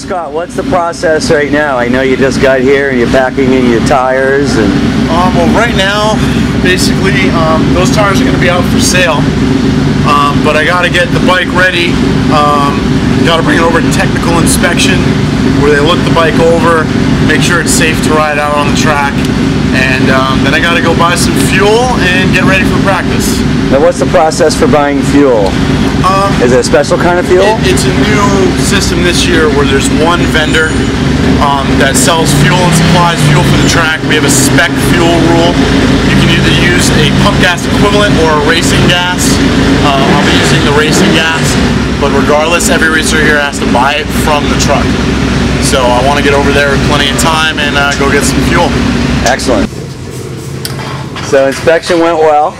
Scott, what's the process right now? I know you just got here and you're packing in your tires and... Well, right now, basically, those tires are going to be out for sale. But I got to get the bike ready. Got to bring it over to technical inspection, where they look the bike over, make sure it's safe to ride out on the track, and then I got to go buy some fuel and get ready for practice. Now, what's the process for buying fuel? Is it a special kind of fuel? It's a new system this year where there's one vendor that sells fuel and supplies fuel for the track. We have a spec fuel rule. You can either use a pump gas equivalent or a racing gas. I'll be using the racing gas, but regardless, every racer here has to buy it from the truck. So I want to get over there with plenty of time and go get some fuel. Excellent. So inspection went well.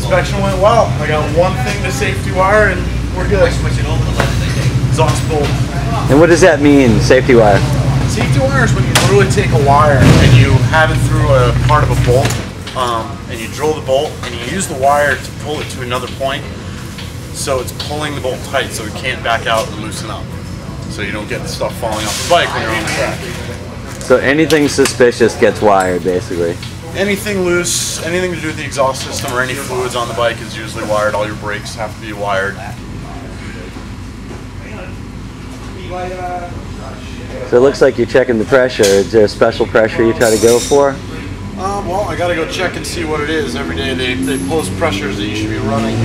Inspection went well. I got one thing to safety wire and we're good. Exhaust bolt. And what does that mean, safety wire? Safety wire is when you literally take a wire and you have it through a part of a bolt, and you drill the bolt and you use the wire to pull it to another point, so it's pulling the bolt tight so it can't back out and loosen up, so you don't get the stuff falling off the bike when you're on the track. So anything suspicious gets wired, basically? Anything loose, anything to do with the exhaust system or any fluids on the bike is usually wired. All your brakes have to be wired. So it looks like you're checking the pressure. Is there a special pressure you try to go for? Well, I gotta go check and see what it is. Every day they post pressures that you should be running.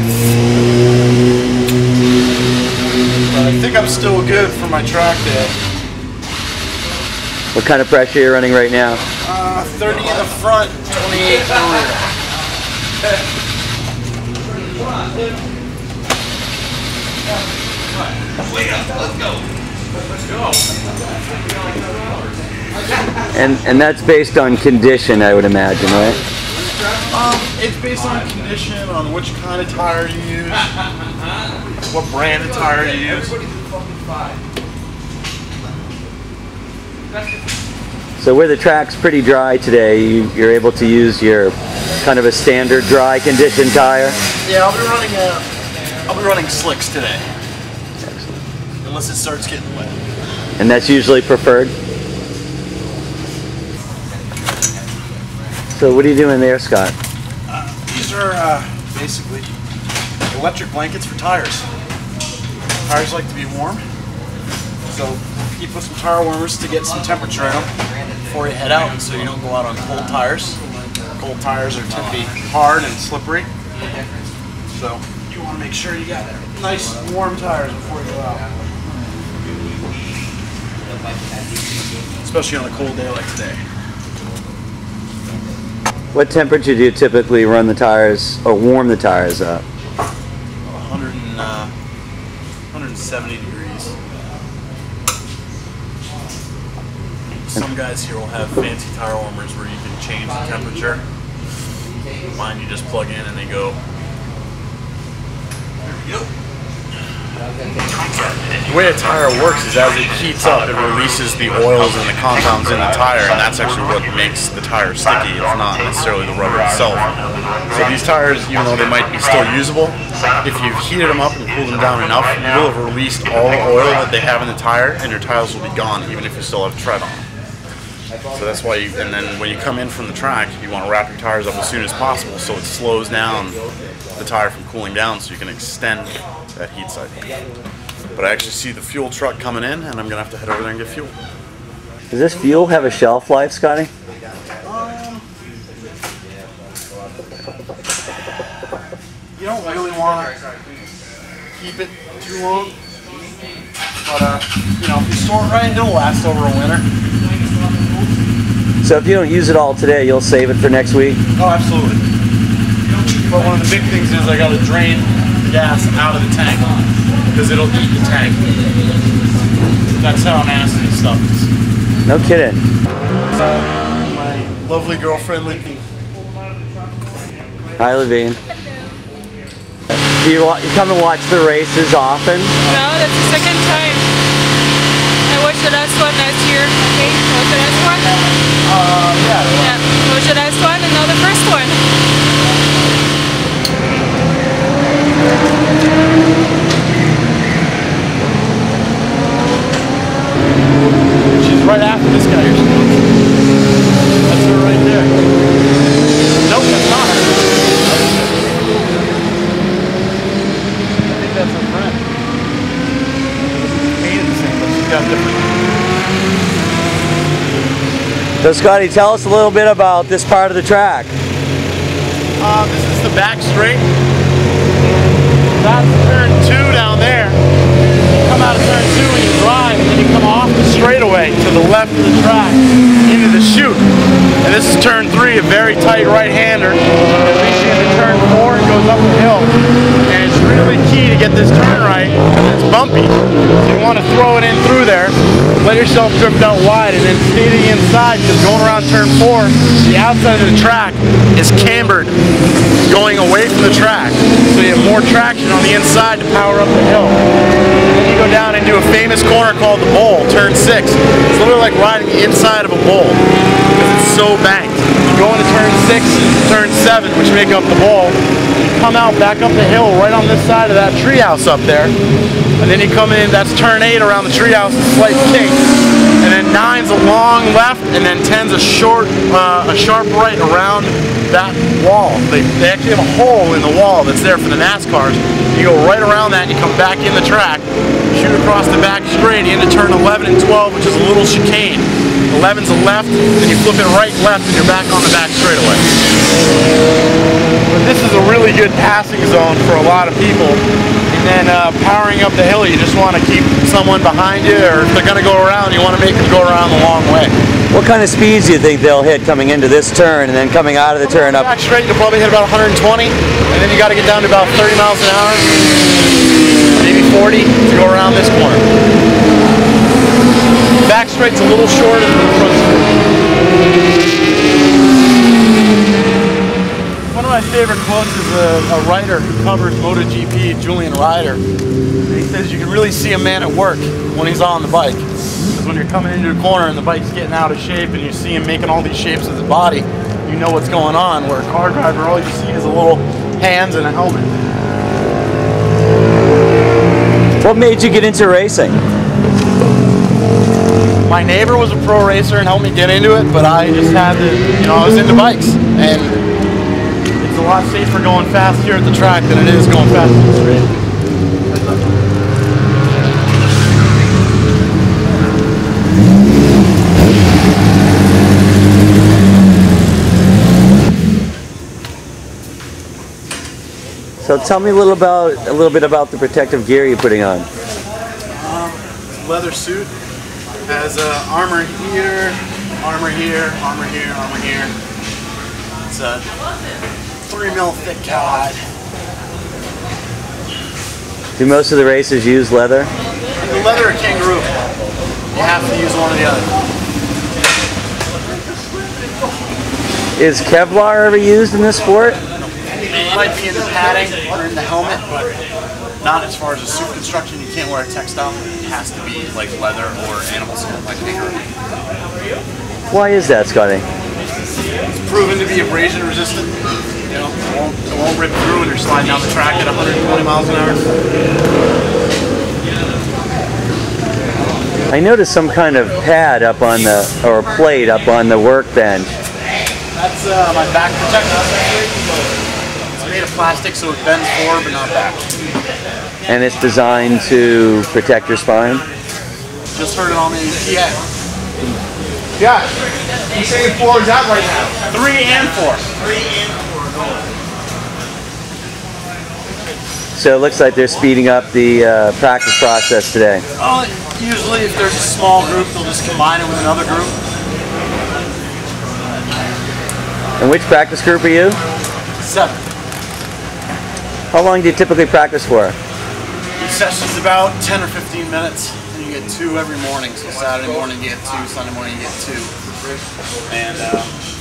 But I think I'm still good for my track day. What kind of pressure are you running right now? 30 in the front, 28 in the rear. Let's go. And that's based on condition, I would imagine, right? It's based on condition, on which kind of tire you use, what brand of tire you use. So where the track's pretty dry today, you're able to use your kind of a standard dry condition tire? Yeah, I'll be running slicks today. Excellent. Unless it starts getting wet. And that's usually preferred? So what are you doing there, Scott? These are basically electric blankets for tires. Tires like to be warm, so you put some tire warmers to get some temperature in them before you head out, so you don't go out on cold tires. Cold tires tend to be hard and slippery, so you want to make sure you got nice warm tires before you go out. Especially on a cold day like today. What temperature do you typically run the tires or warm the tires up? 170 degrees. Some guys here will have fancy tire warmers where you can change the temperature. Mine you just plug in and they go. There we go. The way a tire works is as it heats up, it releases the oils and the compounds in the tire, and that's actually what makes the tire sticky. It's not necessarily the rubber itself. So these tires, even though they might be still usable, if you've heated them up and cooled them down enough, you will have released all the oil that they have in the tire, and your tires will be gone, even if you still have tread on them. So that's why and then when you come in from the track, you want to wrap your tires up as soon as possible so it slows down the tire from cooling down so you can extend that heat cycle. But I actually see the fuel truck coming in and I'm going to have to head over there and get fuel. Does this fuel have a shelf life, Scotty? You don't really want to keep it too long, but you know, if you store it right, it'll last over a winter. So if you don't use it all today, you'll save it for next week? Oh, absolutely. But one of the big things is I got to drain the gas out of the tank because it'll eat the tank. That's how nasty stuff is. No kidding. My lovely girlfriend, Levine. Hi, Levine. Do you come and watch the races often? No, that's the second time. I watched the last one last year. Okay, was the last one? Yeah. Was the last one and now the first one. So Scotty, tell us a little bit about this part of the track. This is the back straight. That's turn 2 down there. You come out of turn 2 and you drive, and then you come off the straightaway to the left of the track into the chute. And this is turn 3, a very tight right-hander. It leads you into turn 4 and goes up the hill. And it's really key to get this turn right because it's bumpy. So you want to throw it in through there, let yourself drift out wide, and then stay to the inside because going around turn 4, the outside of the track is cambered, going away from the track. So you have more traction on the inside to power up the hill. And then you go down into a famous corner called the bowl, turn 6. It's literally like riding the inside of a bowl because it's so banked. You go into turn 6, turn 7, which make up the bowl. You come out back up the hill right on this side of that treehouse up there. And then you come in, that's turn 8 around the treehouse, a slight kink. And then 9's a long left, and then 10's a sharp right around that wall. They actually have a hole in the wall that's there for the NASCARs. You go right around that and you come back in the track, shoot across the back straight into turn 11 and 12, which is a little chicane. 11's a left, then you flip it right left and you're back on the back straightaway. But this is a really good passing zone for a lot of people. And then powering up the hill, you just want to keep someone behind you, or if they're going to go around, you want to make them go around the long way. What kind of speeds do you think they'll hit coming into this turn and then coming out of the turn up? Back straight, you'll probably hit about 120, and then you got to get down to about 30 miles an hour, maybe 40 to go around this corner. Back straight's a little shorter than the front straight. One of my favorite quotes is a writer who covers MotoGP, Julian Ryder. And he says you can really see a man at work when he's on the bike. Because when you're coming into a corner and the bike's getting out of shape and you see him making all these shapes with his body, you know what's going on. Where a car driver, all you see is a little hands and a helmet. What made you get into racing? My neighbor was a pro racer and helped me get into it, but I just had to, I was into bikes. And it's a lot safer going fast here at the track than it is going fast in the street. So tell me a little bit about the protective gear you're putting on. Leather suit has armor here, armor here, armor here, armor here. It's a 3 mil thick cowhide. Do most of the racers use leather? The leather or kangaroo. You have to use one or the other. Is Kevlar ever used in this sport? It might be in the padding or in the helmet, but not as far as a suit construction. You can't wear a textile. It has to be like leather or animal skin like kangaroo. Why is that, Scotty? It's proven to be abrasion resistant. It won't rip through when you're sliding down the track at 120 miles an hour. I noticed some kind of pad up on the, or plate up on the workbench. That's my back protector. It's made of plastic, so it bends forward but not back. And it's designed to protect your spine? Just heard it on the PA. Yeah. He's saying 4 is out right now. 3 and 4. 3 and 4. So it looks like they're speeding up the practice process today. Usually if there's a small group, they'll just combine it with another group. And which practice group are you? 7. How long do you typically practice for? Each session's about 10 or 15 minutes. And you get 2 every morning. So Saturday morning you get 2, Sunday morning you get 2. And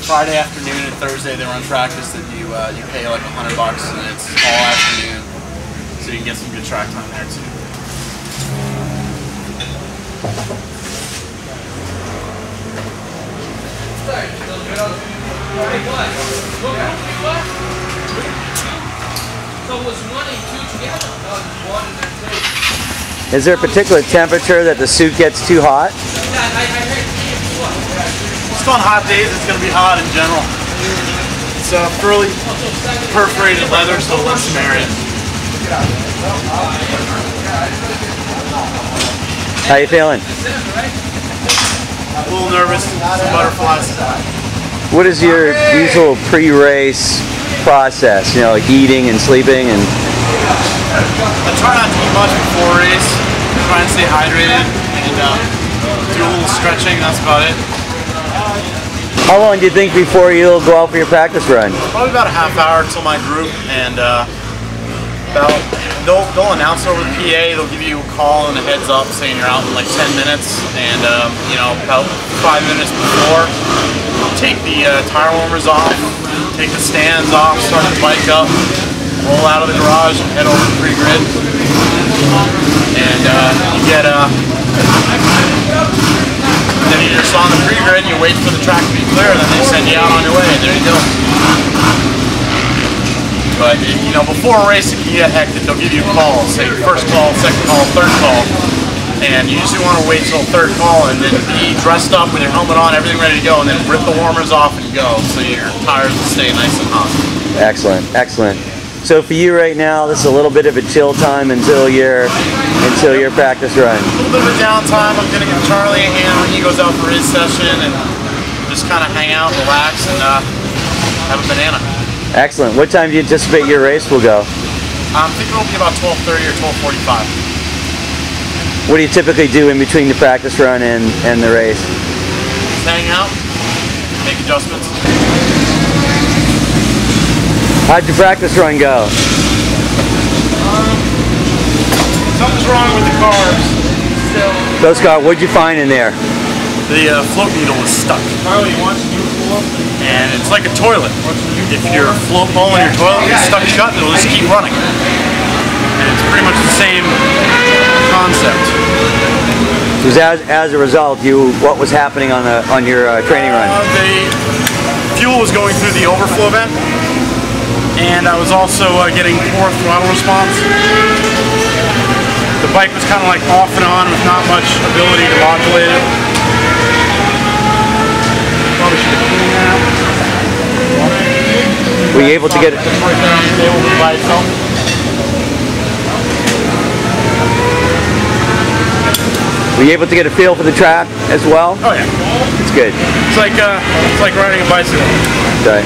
Friday afternoon and Thursday they run practice that you pay like $100 and it's all afternoon. So you can get some good track time there too. Is there a particular temperature that the suit gets too hot? Just on hot days it's going to be hot in general. It's fairly perforated leather, so it lets some air in. How you feeling? A little nervous, some butterflies. What is your usual pre-race process? You know, like eating and sleeping and... I try not to eat much before a race. Try and stay hydrated and do a little stretching, that's about it. How long do you think before you'll go out for your practice run? Probably about a half hour until my group, and they'll announce over the PA. They'll give you a call and a heads up saying you're out in like 10 minutes, and you know, about 5 minutes before, take the tire warmers off, take the stands off, start the bike up, roll out of the garage and head over to pre-grid, and you get then you're just on the pre-grid and you wait for the track to be clear, and then they send you out on your way, and there you go. But, you know, before a race, if you get hectic, they'll give you a call, say first call, second call, third call, and you usually want to wait till third call and then be dressed up with your helmet on, everything ready to go, and then rip the warmers off and go, so your tires will stay nice and hot. Excellent, excellent. So for you right now, this is a little bit of a chill time until your practice run. A little bit of a downtime. I'm gonna give Charlie a hand when he goes out for his session, and just kind of hang out, relax, and have a banana. Excellent. What time do you anticipate your race will go? I'm thinking it'll be about 12:30 or 12:45. What do you typically do in between the practice run and the race? Just hang out, make adjustments. How'd your practice run go? Something's wrong with the carbs. So Scott, what'd you find in there? The float needle was stuck. And it's like a toilet. If your float bowl in your toilet is stuck shut, it'll just keep running. And it's pretty much the same concept. So as a result, what was happening on your training run? The fuel was going through the overflow vent, and I was also getting poor throttle response. The bike was kind of like off and on with not much ability to modulate it. Probably should have cleaned that. Were you able to get it? Right there on the table by itself. Were you able to get a feel for the track as well? Oh yeah. It's good. It's like riding a bicycle. Okay.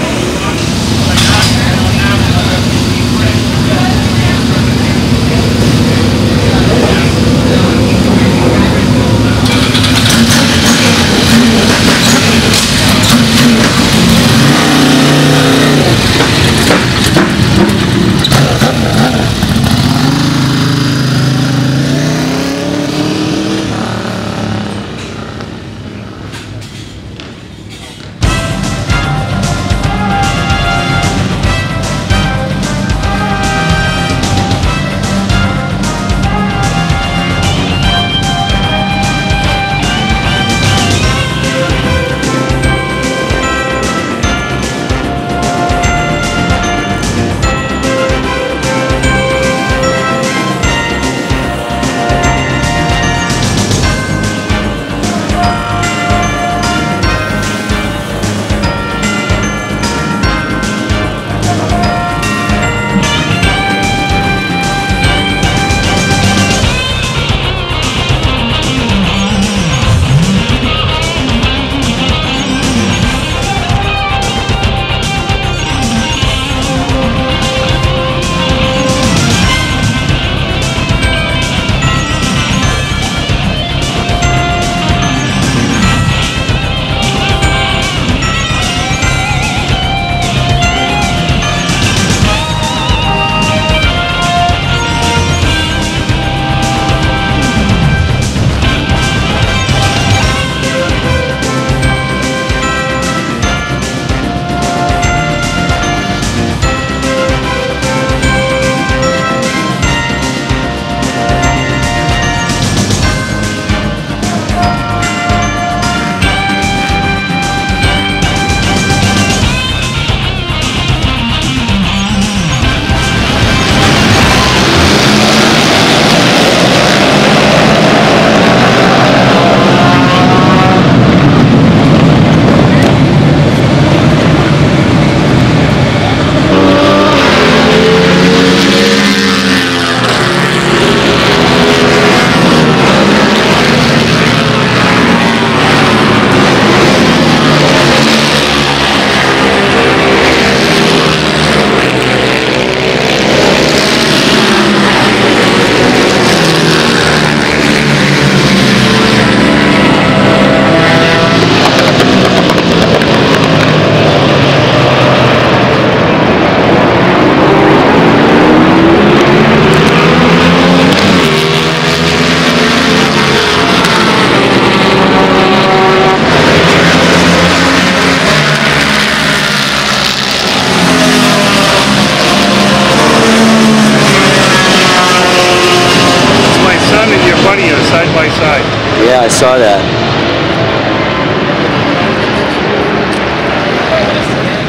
I saw that.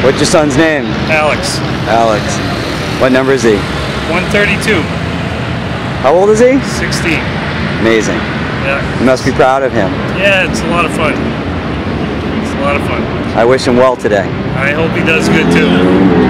What's your son's name? Alex. Alex. What number is he? 132. How old is he? 16. Amazing. Yeah. You must be proud of him. Yeah, it's a lot of fun. It's a lot of fun. I wish him well today. I hope he does good too.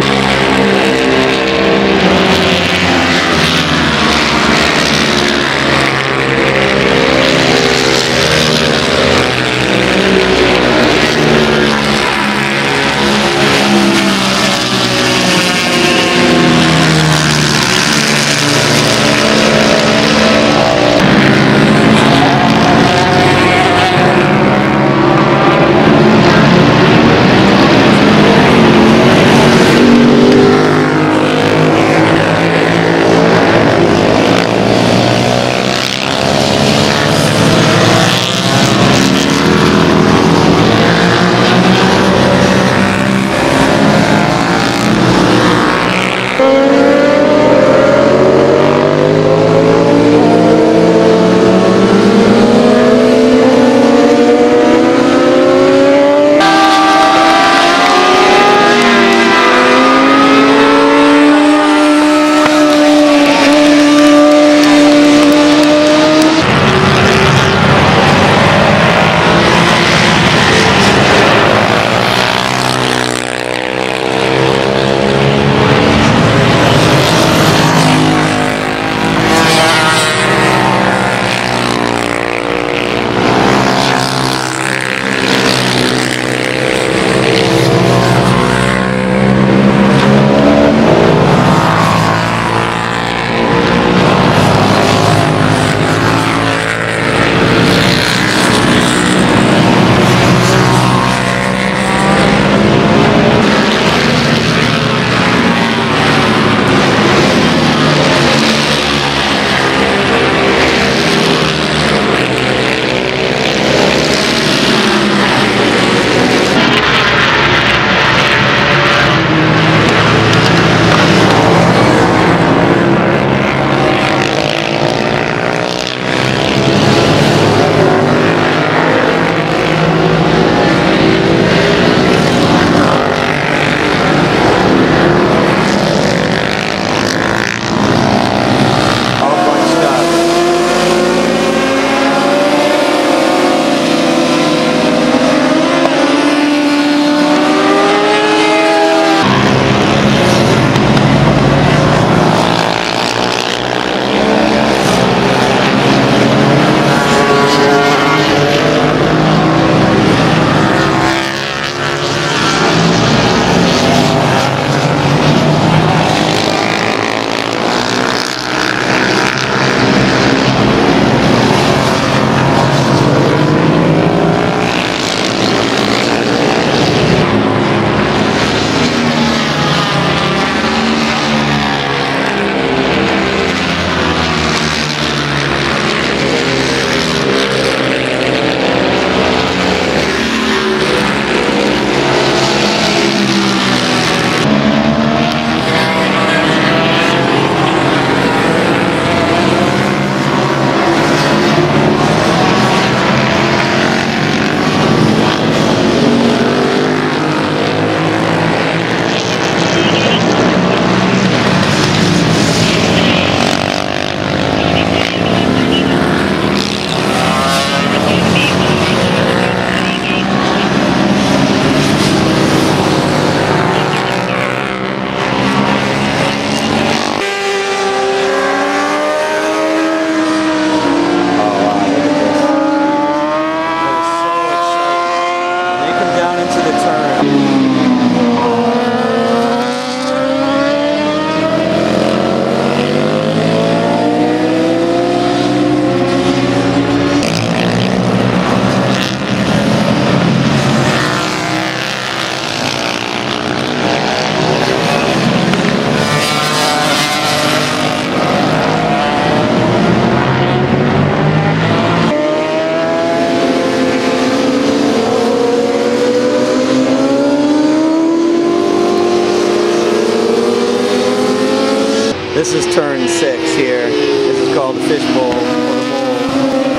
This is turn 6 here. This is called the fishbowl or the bowl.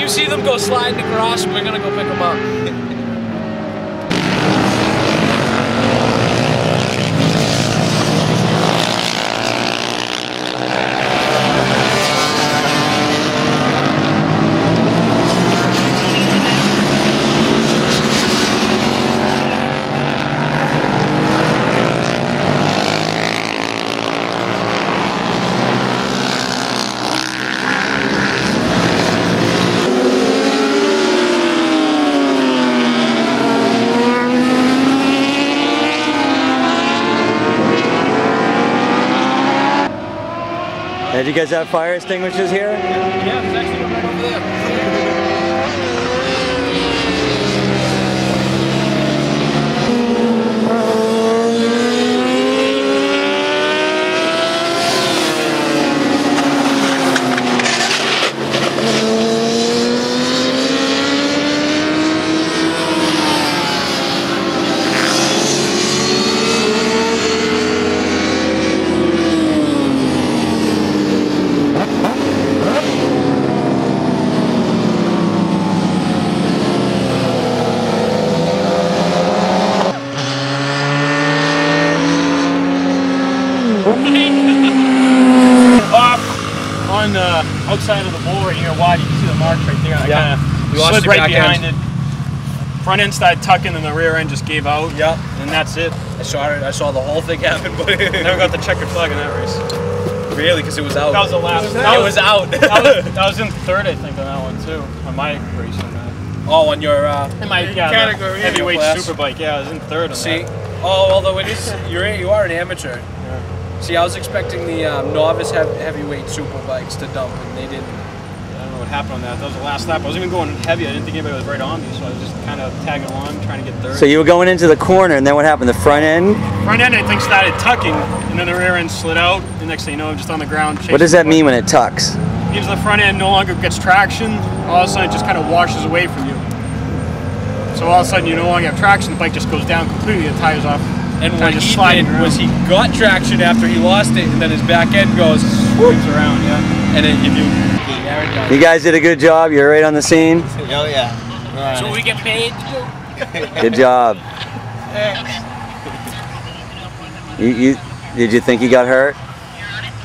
you see them go sliding across, we're gonna go pick them up. Did you guys have fire extinguishers here? Yeah, there's actually one right over there. On the outside of the bowl right here, wide, you can see the marks right there. I Yeah. kind of slid right behind it. Front end started tucking and the rear end just gave out. Yeah. And that's it. I saw it. I saw the whole thing happen, but Never got the checkered flag in that race. really, because it was out. That was the last. It was out. I was in third, I think, on that one too. On my race on that. Oh, on your In my category, heavyweight class. superbike. Yeah, I was in third on see. that. Oh, although it is, you are an amateur. Yeah. See, I was expecting the novice heavyweight superbikes to dump, and they didn't. I don't know what happened on that. That was the last lap. I wasn't even going heavy. I didn't think anybody was right on me, so I was just kind of tagging along, trying to get third. So you were going into the corner, and then what happened? The front end? Front end, I think, started tucking, and then the rear end slid out. The next thing you know, I'm just on the ground. What does that mean when it tucks? It means the front end no longer gets traction. All of a sudden, it just kind of washes away from you. So all of a sudden, you no longer have traction. The bike just goes down completely. The tires off. And Kinda what just he sliding did around. was he got traction after he lost it, and then his back end goes Swings around, yeah. and then you You guys did a good job. You're right on the scene. Oh yeah. Right. So we get paid. Good job. Did you think he got hurt?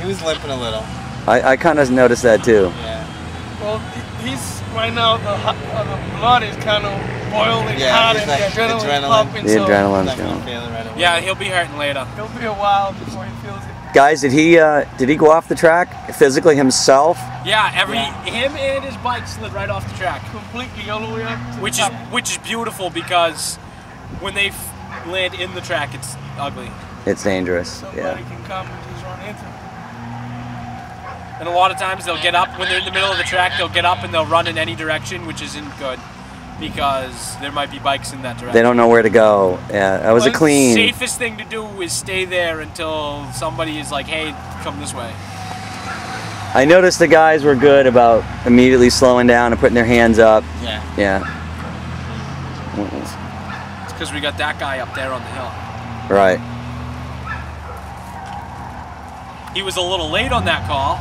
He was limping a little. I kind of noticed that too. Yeah. Well, he's right now. The blood is kind of boiling Yeah, hot, he's and like the adrenaline's adrenaline. pumping. The So adrenaline's Not gonna going. feel it right away. Yeah, he'll be hurting later. it'll be a while before he feels it. Guys, did he go off the track physically himself? Yeah, him and his bike slid right off the track, Completely all the way up to which the is top. beautiful because when they land in the track, it's ugly. It's dangerous. Somebody Yeah. can come and just run into him. And a lot of times they'll get up when they're in the middle of the track. They'll get up and they'll run in any direction, which isn't good because there might be bikes in that direction. They don't know where to go. Yeah, that was a The clean. safest thing to do is stay there until somebody is like, "Hey, come this way." I noticed the guys were good about immediately slowing down and putting their hands up. Yeah. Yeah. It's because we got that guy up there on the hill. Right. He was a little late on that call.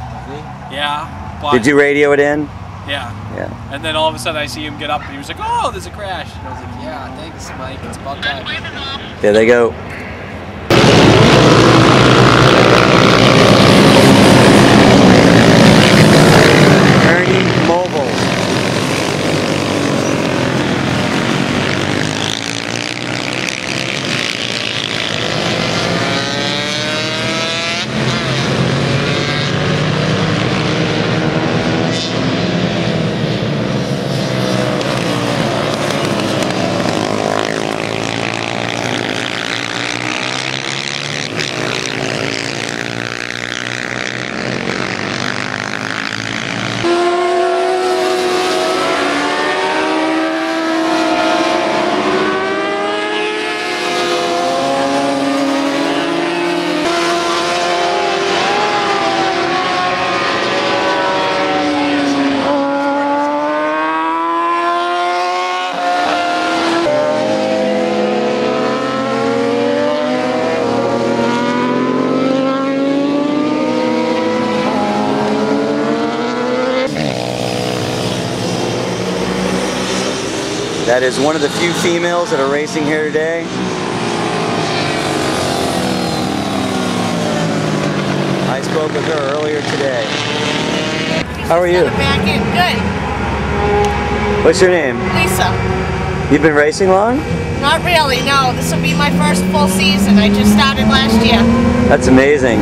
Yeah. But Did you radio it in? Yeah. Yeah. And then all of a sudden I see him get up and he was like, "Oh, there's a crash." And I was like, "Yeah, thanks, Mike. It's about time." There they go. Ernie Mobile. That is one of the few females that are racing here today. I spoke with her earlier today. How are you? Back in. Good. What's your name? Lisa. You've been racing long? Not really, no. This will be my first full season. I just started last year. That's amazing.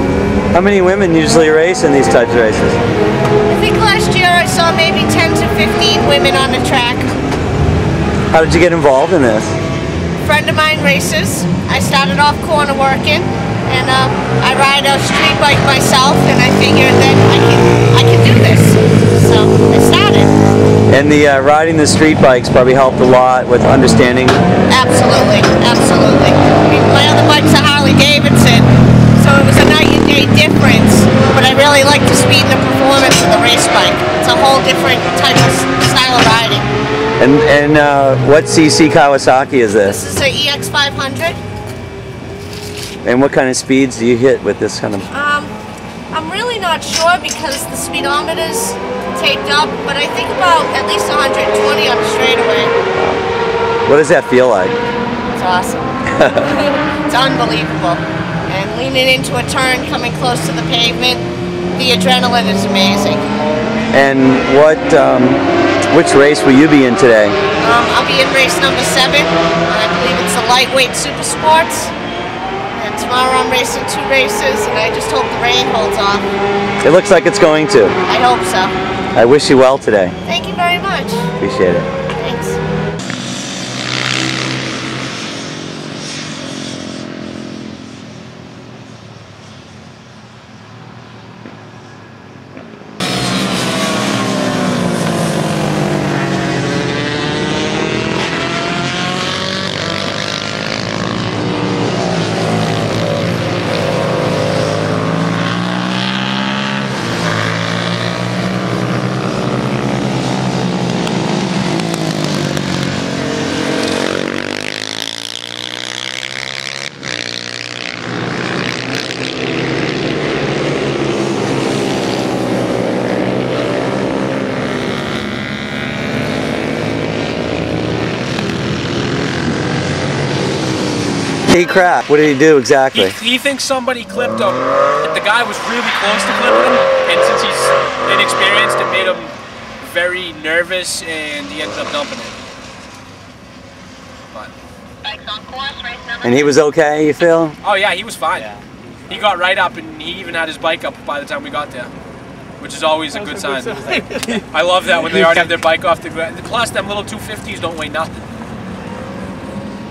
How many women usually race in these types of races? I think last year I saw maybe 10 to 15 women on the track. How did you get involved in this? A friend of mine races. I started off corner working, and I ride a street bike myself, and I figured that I can do this. So I started. And the riding the street bikes probably helped a lot with understanding. Absolutely, absolutely. I mean, my other bike's a Harley Davidson, so it was a night and day difference. But I really like the speed and the performance of the race bike. It's a whole different type of style of riding. And what CC Kawasaki is this? This is an EX 500. And what kind of speeds do you hit with this kind of? I'm really not sure because the speedometer's taped up, but I think about at least 120 on the straightaway. What does that feel like? It's awesome. It's unbelievable. And leaning into a turn, coming close to the pavement, the adrenaline is amazing. And which race will you be in today? I'll be in race number 7. I believe it's the lightweight super sports. And tomorrow I'm racing 2 races, and I just hope the rain holds off. It looks like it's going to. I hope so. I wish you well today. Thank you very much. Appreciate it. Thanks. He crap. What did he do exactly? He thinks somebody clipped him. The guy was really close to clipping him, and since he's inexperienced, it made him very nervous, and he ended up dumping it. But. And he was okay, you feel? Oh yeah, he was fine. Yeah. He got right up, and he even had his bike up by the time we got there, which is always a good sign. I love that when they already have their bike off the ground. Plus, them little 250s don't weigh nothing.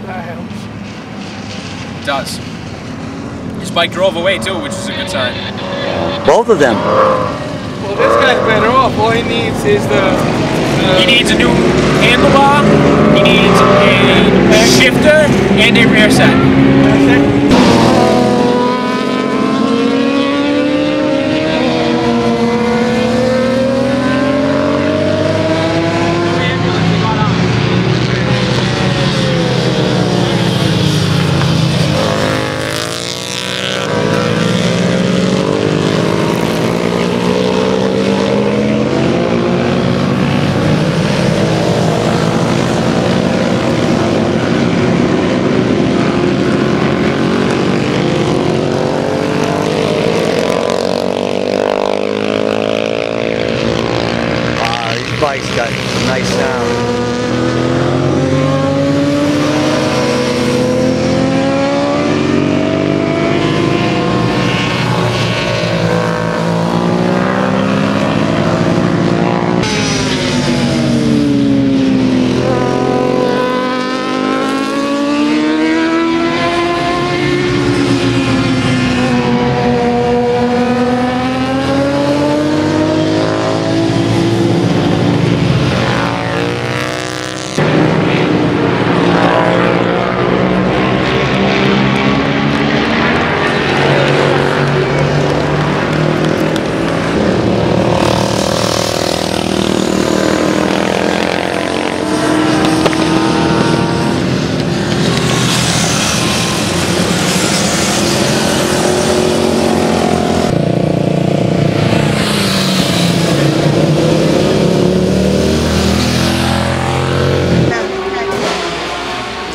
That helps. It does. His bike drove away too, which is a good sign. Both of them. Well, this guy's better off. All he needs is He needs a new handlebar, he needs a shifter, and a rear set.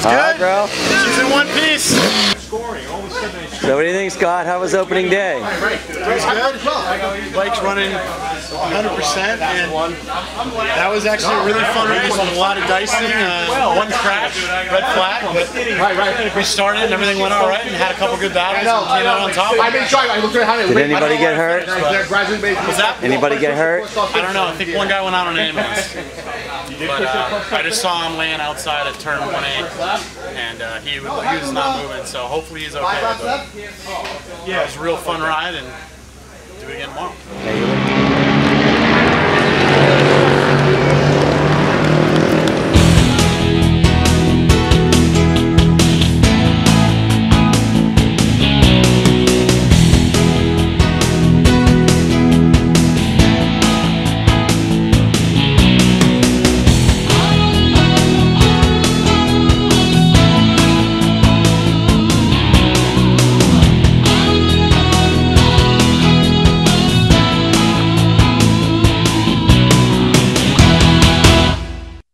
It's All good, right, bro. She's in one piece. So what do you think, Scott? How was opening day? It was good. Bike's running 100%, and that was actually a really fun race with a lot of dicing. One crash, red flag, but we started and everything went all right and had a couple good battles and came out on top. Did anybody get hurt? Was that? Anybody get hurt? I don't know. I think one guy went out on an ambulance. But I just saw him laying outside at turn 1A, and he was not moving, so hopefully he's okay. But yeah, it was a real fun ride, and do it again tomorrow.